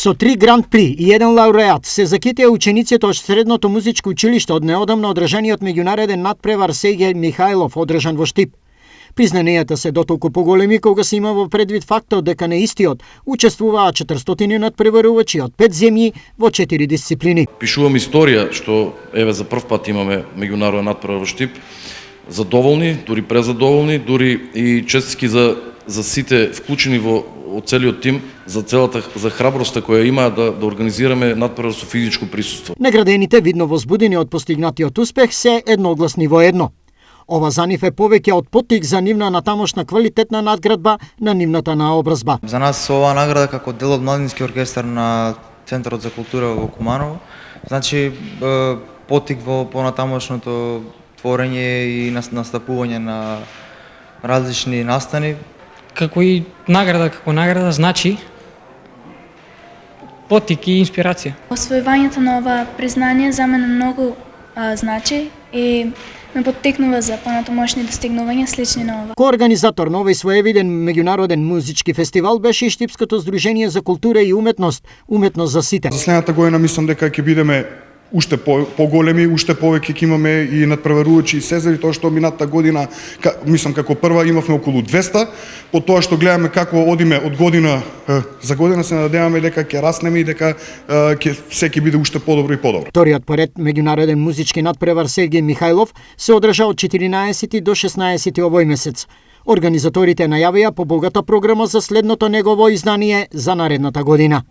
Со 3 гранд при и 1 лауреат се закитија учениците од Средното музичко училиште од неодамно одржаниот меѓународен натпревар Сергеј Михајлов одржан во Штип. Признанејата се дотолку поголеми кога се има во предвид фактот дека на истиот учествуваа 400 натпреварувачи од 5 земји во 4 дисциплини. Пишувам историја што еве за прв пат имаме меѓународен натпревар во Штип. Задоволни, дури презадоволни, дури и честитки за сите вклучени во целиот тим, за храброста која имаа да организираме натпревар со физичко присуство. Наградените, видно возбудени од постигнатиот успех, се едногласни во едно. Ова за нив е повеќе од поттик за нивна натамошна квалитетна надградба на нивната наобразба. За нас оваа награда како дел од младински оркестар на Центарот за култура во Куманово, значи поттик во понатамошното творење и настапување на различни настани. Како награда значи поттик и инспирација. Освојувањето на ова признание за мене многу значи и ме поттикнува за понатамошни достигнувања слични на ова. Коорганизатор на овој своевиден меѓународен музички фестивал беше и Штипското здружение за култура и уметност за сите. За следната година мислам дека ќе бидеме уште поголеми, уште повеќе ќе имаме и надпреварувачи и сезари, тоа што минатата година, мислам како прва имавме околу 200, по тоа што гледаме како одиме од година за година, се надеваме дека ќе раснеме и дека ќе биде уште подобро и подобро. Вториот поред меѓународен музички надпревар Сергеј Михајлов се одржа од 14 до 16 овој месец. Организаторите најавија побогата програма за следното негово издание за наредната година.